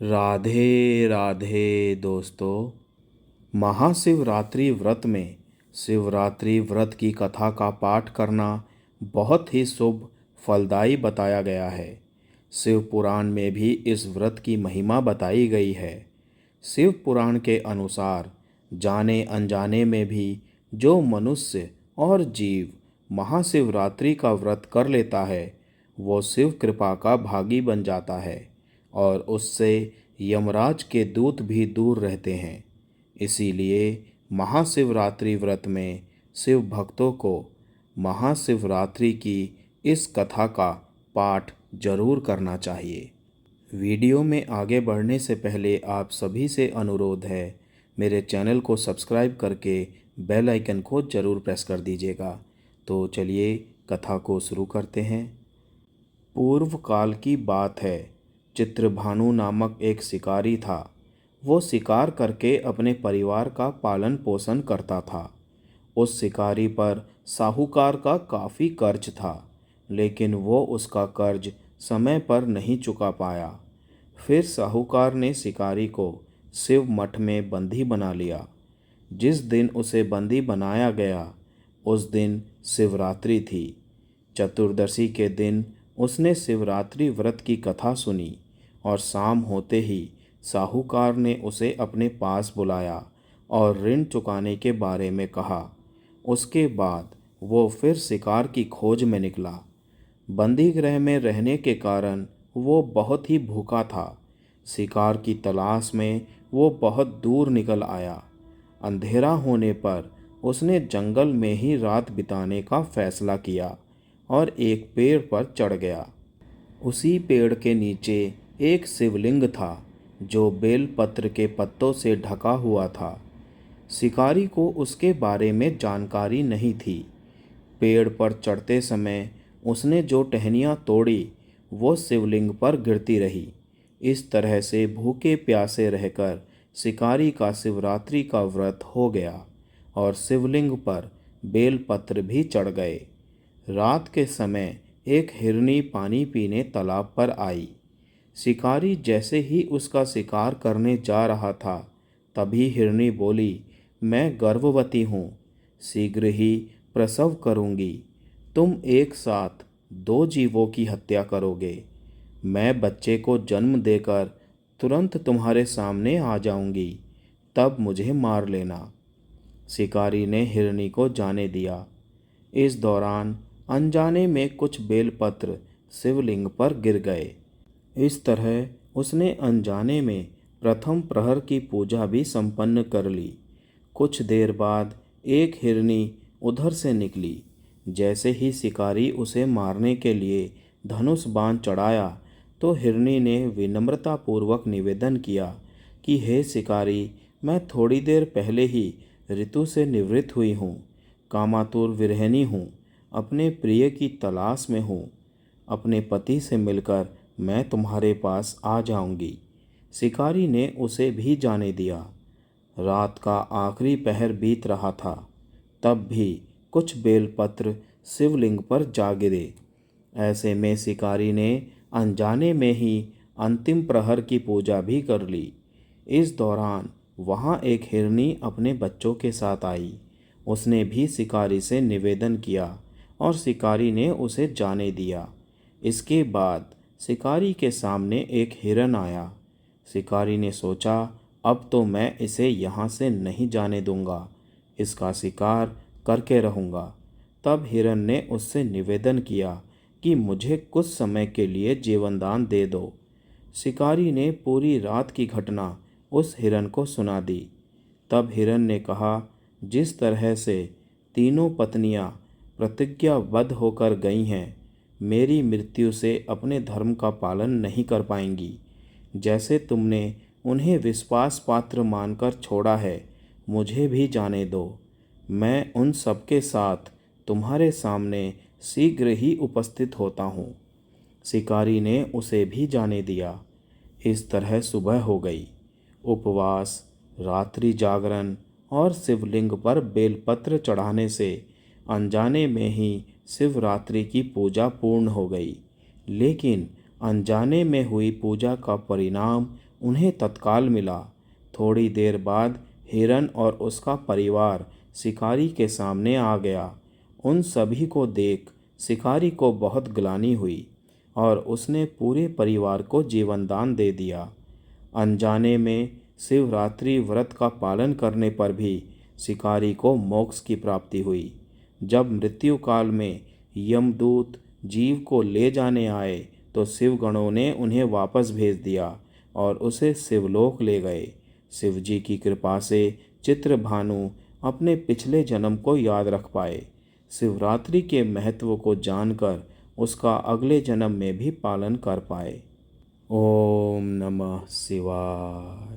राधे राधे दोस्तों। महाशिवरात्रि व्रत में शिवरात्रि व्रत की कथा का पाठ करना बहुत ही शुभ फलदायी बताया गया है। शिव पुराण में भी इस व्रत की महिमा बताई गई है। शिव पुराण के अनुसार जाने अनजाने में भी जो मनुष्य और जीव महाशिवरात्रि का व्रत कर लेता है वो शिव कृपा का भागी बन जाता है और उससे यमराज के दूत भी दूर रहते हैं। इसीलिए महाशिवरात्रि व्रत में शिव भक्तों को महाशिवरात्रि की इस कथा का पाठ जरूर करना चाहिए। वीडियो में आगे बढ़ने से पहले आप सभी से अनुरोध है, मेरे चैनल को सब्सक्राइब करके बेल आइकन को ज़रूर प्रेस कर दीजिएगा। तो चलिए कथा को शुरू करते हैं। पूर्व काल की बात है। चित्रभानु नामक एक शिकारी था। वो शिकार करके अपने परिवार का पालन पोषण करता था। उस शिकारी पर साहूकार का काफ़ी कर्ज था, लेकिन वो उसका कर्ज समय पर नहीं चुका पाया। फिर साहूकार ने शिकारी को शिव मठ में बंदी बना लिया। जिस दिन उसे बंदी बनाया गया उस दिन शिवरात्रि थी। चतुर्दशी के दिन उसने शिवरात्रि व्रत की कथा सुनी और शाम होते ही साहूकार ने उसे अपने पास बुलाया और ऋण चुकाने के बारे में कहा। उसके बाद वो फिर शिकार की खोज में निकला। बंदी गृह में रहने के कारण वो बहुत ही भूखा था। शिकार की तलाश में वो बहुत दूर निकल आया। अंधेरा होने पर उसने जंगल में ही रात बिताने का फैसला किया और एक पेड़ पर चढ़ गया। उसी पेड़ के नीचे एक शिवलिंग था जो बेलपत्र के पत्तों से ढका हुआ था। शिकारी को उसके बारे में जानकारी नहीं थी। पेड़ पर चढ़ते समय उसने जो टहनियाँ तोड़ी वो शिवलिंग पर गिरती रही। इस तरह से भूखे प्यासे रहकर शिकारी का शिवरात्रि का व्रत हो गया और शिवलिंग पर बेलपत्र भी चढ़ गए। रात के समय एक हिरनी पानी पीने तालाब पर आई। शिकारी जैसे ही उसका शिकार करने जा रहा था तभी हिरनी बोली, मैं गर्भवती हूँ, शीघ्र ही प्रसव करूँगी। तुम एक साथ दो जीवों की हत्या करोगे। मैं बच्चे को जन्म देकर तुरंत तुम्हारे सामने आ जाऊँगी, तब मुझे मार लेना। शिकारी ने हिरनी को जाने दिया। इस दौरान अनजाने में कुछ बेलपत्र शिवलिंग पर गिर गए। इस तरह उसने अनजाने में प्रथम प्रहर की पूजा भी संपन्न कर ली। कुछ देर बाद एक हिरनी उधर से निकली। जैसे ही शिकारी उसे मारने के लिए धनुष बाण चढ़ाया तो हिरनी ने विनम्रतापूर्वक निवेदन किया कि हे शिकारी, मैं थोड़ी देर पहले ही ऋतु से निवृत्त हुई हूँ, कामातुर विरहिणी हूँ, अपने प्रिय की तलाश में हूँ। अपने पति से मिलकर मैं तुम्हारे पास आ जाऊंगी। शिकारी ने उसे भी जाने दिया। रात का आखिरी पहर बीत रहा था, तब भी कुछ बेलपत्र शिवलिंग पर जा गिरे। ऐसे में शिकारी ने अनजाने में ही अंतिम प्रहर की पूजा भी कर ली। इस दौरान वहाँ एक हिरनी अपने बच्चों के साथ आई। उसने भी शिकारी से निवेदन किया और शिकारी ने उसे जाने दिया। इसके बाद शिकारी के सामने एक हिरन आया। शिकारी ने सोचा, अब तो मैं इसे यहाँ से नहीं जाने दूंगा, इसका शिकार करके रहूँगा। तब हिरन ने उससे निवेदन किया कि मुझे कुछ समय के लिए जीवनदान दे दो। शिकारी ने पूरी रात की घटना उस हिरन को सुना दी। तब हिरन ने कहा, जिस तरह से तीनों पत्नियां प्रतिज्ञाबद्ध होकर गई हैं, मेरी मृत्यु से अपने धर्म का पालन नहीं कर पाएंगी। जैसे तुमने उन्हें विश्वास पात्र मानकर छोड़ा है, मुझे भी जाने दो। मैं उन सबके साथ तुम्हारे सामने शीघ्र ही उपस्थित होता हूँ। शिकारी ने उसे भी जाने दिया। इस तरह सुबह हो गई। उपवास, रात्रि जागरण और शिवलिंग पर बेलपत्र चढ़ाने से अनजाने में ही शिवरात्रि की पूजा पूर्ण हो गई। लेकिन अनजाने में हुई पूजा का परिणाम उन्हें तत्काल मिला। थोड़ी देर बाद हिरन और उसका परिवार शिकारी के सामने आ गया। उन सभी को देख शिकारी को बहुत ग्लानि हुई और उसने पूरे परिवार को जीवनदान दे दिया। अनजाने में शिवरात्रि व्रत का पालन करने पर भी शिकारी को मोक्ष की प्राप्ति हुई। जब मृत्यु काल में यमदूत जीव को ले जाने आए तो शिवगणों ने उन्हें वापस भेज दिया और उसे शिवलोक ले गए। शिवजी की कृपा से चित्रभानु अपने पिछले जन्म को याद रख पाए। शिवरात्रि के महत्व को जानकर उसका अगले जन्म में भी पालन कर पाए। ओम नमः शिवाय।